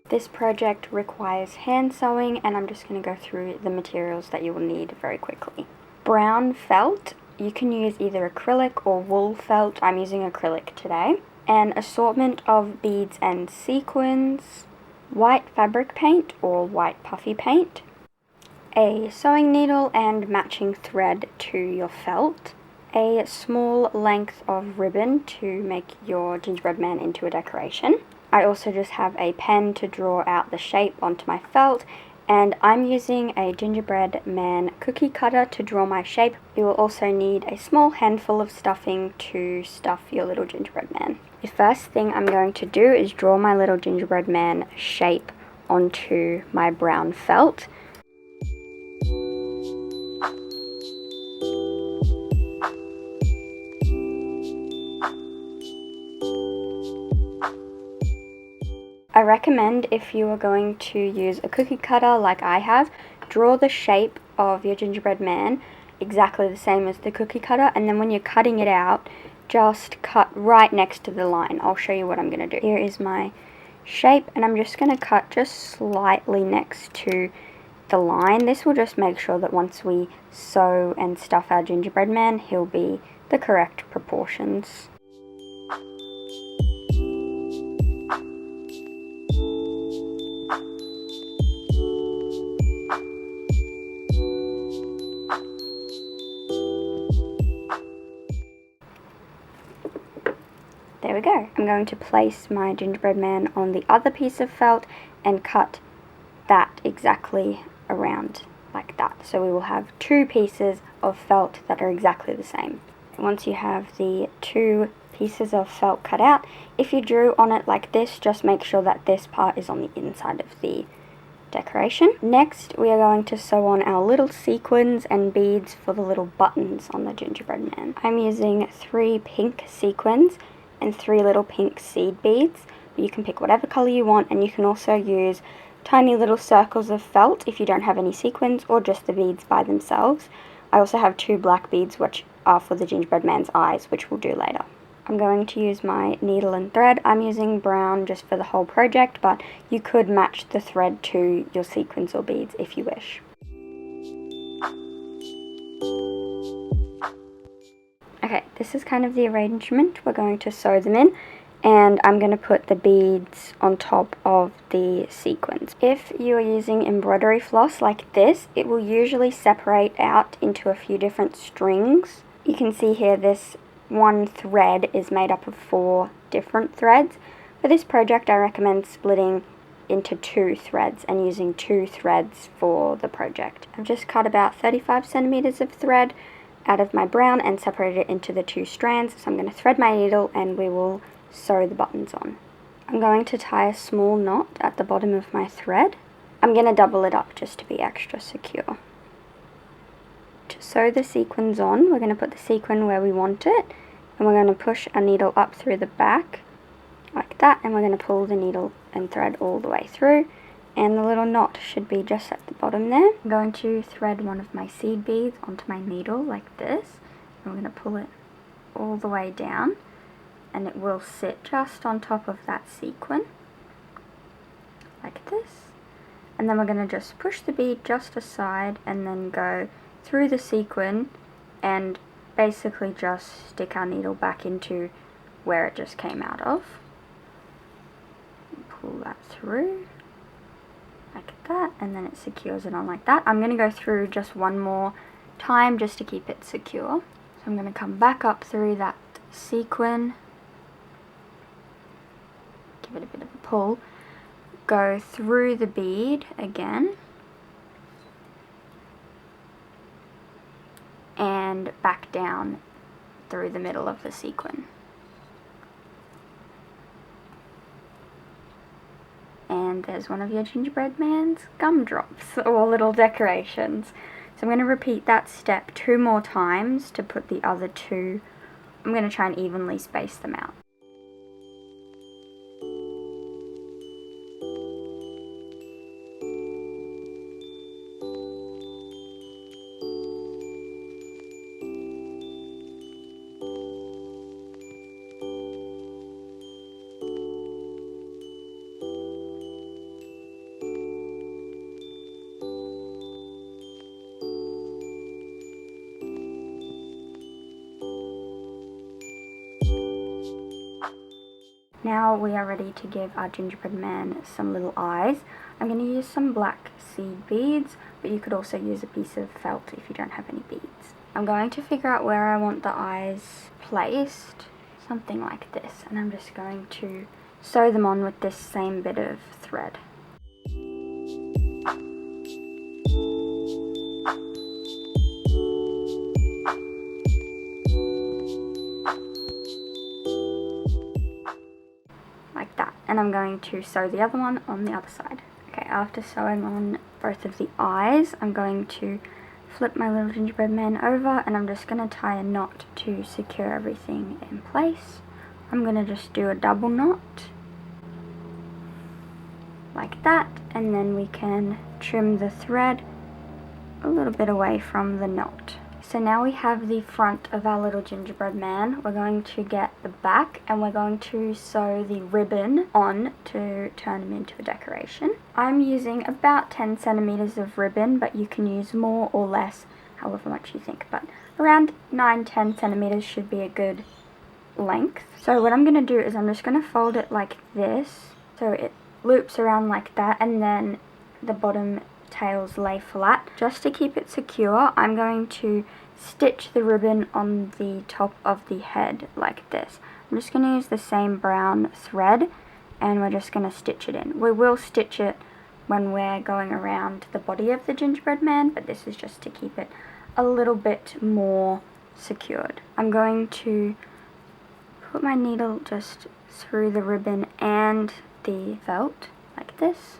This project requires hand sewing, and I'm just going to go through the materials that you will need very quickly. Brown felt, you can use either acrylic or wool felt. I'm using acrylic today. An assortment of beads and sequins, white fabric paint or white puffy paint, a sewing needle and matching thread to your felt, a small length of ribbon to make your gingerbread man into a decoration. I also just have a pen to draw out the shape onto my felt, and I'm using a gingerbread man cookie cutter to draw my shape. You will also need a small handful of stuffing to stuff your little gingerbread man. The first thing I'm going to do is draw my little gingerbread man shape onto my brown felt. I recommend, if you are going to use a cookie cutter like I have, draw the shape of your gingerbread man exactly the same as the cookie cutter, and then when you're cutting it out, just cut right next to the line. I'll show you what I'm going to do. Here is my shape, and I'm just going to cut just slightly next to the line. This will just make sure that once we sew and stuff our gingerbread man, he'll be the correct proportions. There we go. I'm going to place my gingerbread man on the other piece of felt and cut that exactly around like that. So we will have two pieces of felt that are exactly the same. Once you have the two pieces of felt cut out, if you drew on it like this, just make sure that this part is on the inside of the decoration. Next, we are going to sew on our little sequins and beads for the little buttons on the gingerbread man. I'm using 3 pink sequins and 3 little pink seed beads. You can pick whatever color you want, and you can also use tiny little circles of felt if you don't have any sequins, or just the beads by themselves. I also have 2 black beads which are for the gingerbread man's eyes, which we'll do later. I'm going to use my needle and thread. I'm using brown just for the whole project, but you could match the thread to your sequins or beads if you wish. Okay, this is kind of the arrangement. We're going to sew them in, and I'm going to put the beads on top of the sequins. If you are using embroidery floss like this, it will usually separate out into a few different strings. You can see here this one thread is made up of 4 different threads. For this project, I recommend splitting into 2 threads and using 2 threads for the project. I've just cut about 35 centimeters of thread out of my brown and separate it into the 2 strands. So I'm going to thread my needle and we will sew the buttons on. I'm going to tie a small knot at the bottom of my thread. I'm going to double it up just to be extra secure. To sew the sequins on, we're going to put the sequin where we want it, and we're going to push our needle up through the back like that, and we're going to pull the needle and thread all the way through, and the little knot should be just at the bottom there. I'm going to thread one of my seed beads onto my needle like this, and we're going to pull it all the way down, and it will sit just on top of that sequin like this. And then we're going to just push the bead just aside and then go through the sequin and basically just stick our needle back into where it just came out of. Pull that through like that, and then it secures it on like that. I'm going to go through just one more time just to keep it secure. So I'm going to come back up through that sequin, give it a bit of a pull, go through the bead again, and back down through the middle of the sequin. And there's one of your gingerbread man's gumdrops, or little decorations. So I'm going to repeat that step 2 more times to put the other 2. I'm going to try and evenly space them out. Now we are ready to give our gingerbread man some little eyes. I'm going to use some black seed beads, but you could also use a piece of felt if you don't have any beads. I'm going to figure out where I want the eyes placed, something like this, and I'm just going to sew them on with this same bit of thread. Like that, and I'm going to sew the other one on the other side. Okay, after sewing on both of the eyes, I'm going to flip my little gingerbread man over, and I'm just going to tie a knot to secure everything in place. I'm going to just do a double knot like that, and then we can trim the thread a little bit away from the knot. So now we have the front of our little gingerbread man. We're going to get the back, and we're going to sew the ribbon on to turn him into a decoration. I'm using about 10 centimeters of ribbon, but you can use more or less, however much you think, but around 9-10 centimeters should be a good length. So what I'm going to do is I'm just going to fold it like this, so it loops around like that, and then the bottom tails lay flat. Just to keep it secure, I'm going to stitch the ribbon on the top of the head like this. I'm just going to use the same brown thread, and we're just going to stitch it in. We will stitch it when we're going around the body of the gingerbread man, but this is just to keep it a little bit more secured. I'm going to put my needle just through the ribbon and the felt like this.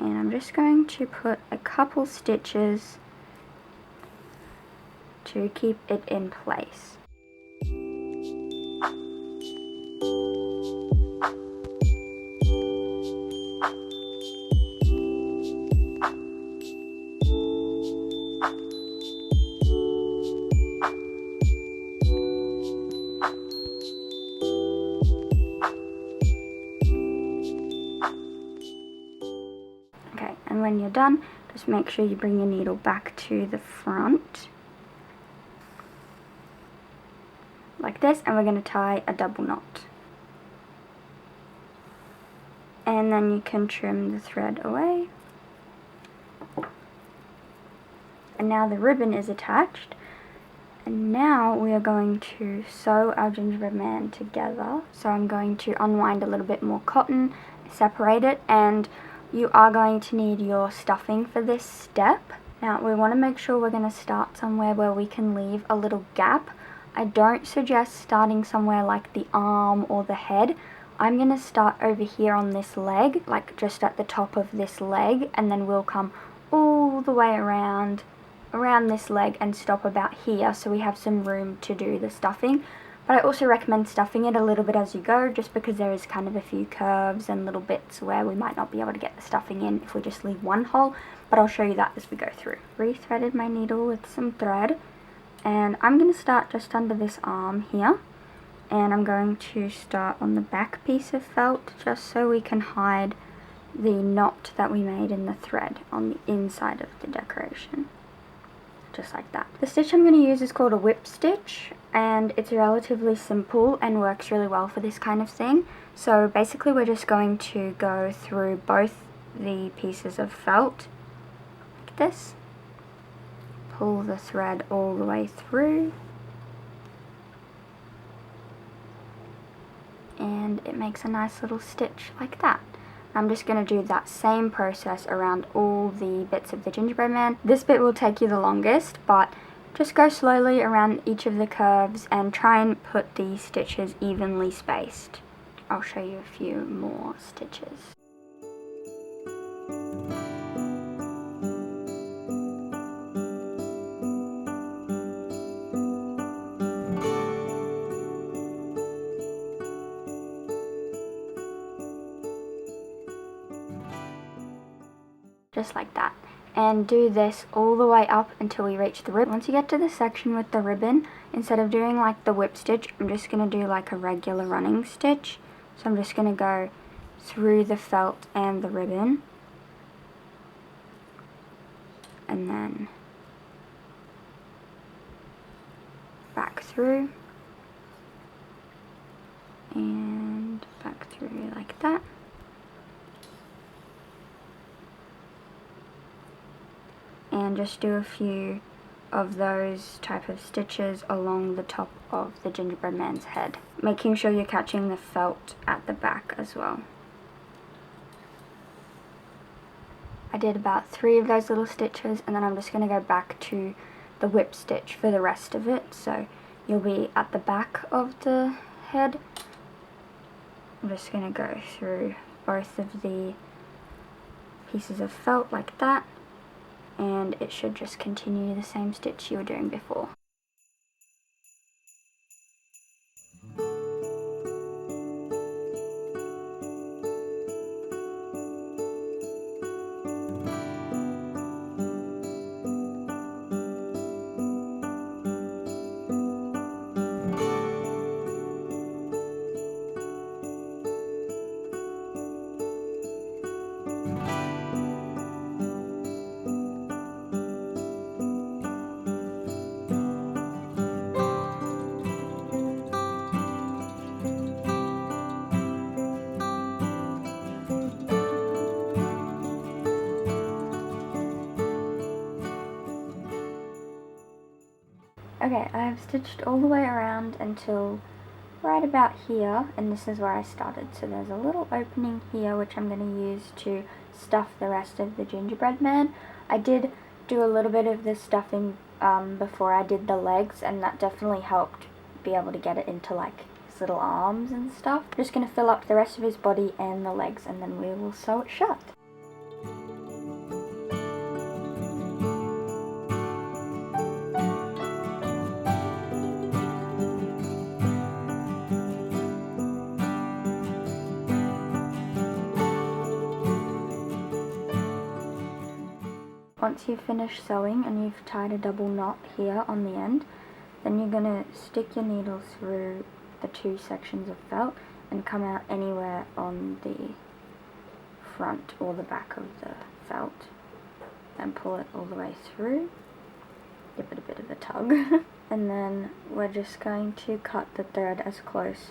And I'm just going to put a couple stitches to keep it in place. Okay, and when you're done, just make sure you bring your needle back to the front like this, and we're going to tie a double knot. And then you can trim the thread away. And now the ribbon is attached. And now we are going to sew our gingerbread man together. So I'm going to unwind a little bit more cotton, separate it, and you are going to need your stuffing for this step. Now we want to make sure we're going to start somewhere where we can leave a little gap. I don't suggest starting somewhere like the arm or the head. I'm going to start over here on this leg, like just at the top of this leg, and then we'll come all the way around this leg and stop about here, so we have some room to do the stuffing. But I also recommend stuffing it a little bit as you go, just because there is kind of a few curves and little bits where we might not be able to get the stuffing in if we just leave one hole, but I'll show you that as we go through. Rethreaded my needle with some thread, and I'm going to start just under this arm here, and I'm going to start on the back piece of felt just so we can hide the knot that we made in the thread on the inside of the decoration. Just like that. The stitch I'm going to use is called a whip stitch, and it's relatively simple and works really well for this kind of thing. So basically we're just going to go through both the pieces of felt like this, pull the thread all the way through, and it makes a nice little stitch like that. I'm just going to do that same process around all the bits of the gingerbread man. This bit will take you the longest, but just go slowly around each of the curves and try and put the stitches evenly spaced. I'll show you a few more stitches. Just like that, and do this all the way up until we reach the ribbon. Once you get to the section with the ribbon, instead of doing like the whip stitch, I'm just going to do like a regular running stitch. So I'm just going to go through the felt and the ribbon, and then back through, and just do a few of those type of stitches along the top of the gingerbread man's head, making sure you're catching the felt at the back as well. I did about 3 of those little stitches, and then I'm just going to go back to the whip stitch for the rest of it. So you'll be at the back of the head. I'm just going to go through both of the pieces of felt like that, and it should just continue the same stitch you were doing before. Okay, I've stitched all the way around until right about here, and this is where I started. So there's a little opening here which I'm going to use to stuff the rest of the gingerbread man. I did do a little bit of this stuffing before I did the legs, and that definitely helped be able to get it into like his little arms and stuff. I'm just going to fill up the rest of his body and the legs, and then we will sew it shut. Once you've finished sewing and you've tied a double knot here on the end, then you're going to stick your needle through the 2 sections of felt and come out anywhere on the front or the back of the felt and pull it all the way through. Give it a bit of a tug. And then we're just going to cut the thread as close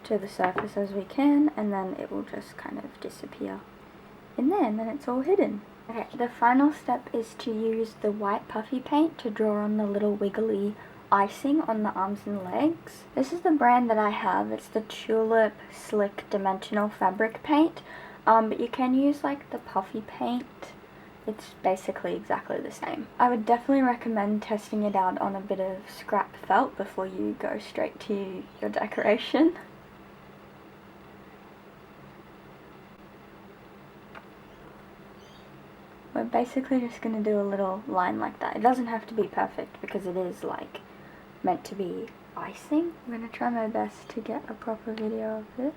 to the surface as we can, and then it will just kind of disappear in there, and then it's all hidden. Okay, the final step is to use the white puffy paint to draw on the little wiggly icing on the arms and legs. This is the brand that I have. It's the Tulip Slick Dimensional Fabric Paint, but you can use like the puffy paint. It's basically exactly the same. I would definitely recommend testing it out on a bit of scrap felt before you go straight to your decoration. We're basically just going to do a little line like that. It doesn't have to be perfect because it is like meant to be icing. I'm going to try my best to get a proper video of this.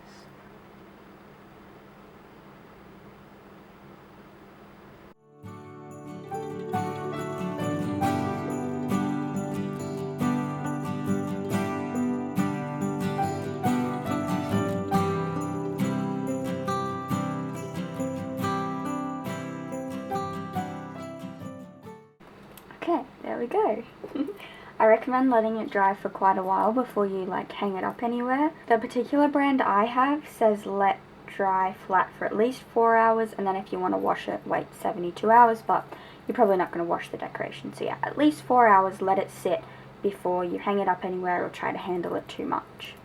Okay, there we go. I recommend letting it dry for quite a while before you like hang it up anywhere. The particular brand I have says let dry flat for at least 4 hours, and then if you want to wash it, wait 72 hours, but you're probably not going to wash the decoration. So yeah, at least 4 hours, let it sit before you hang it up anywhere or try to handle it too much.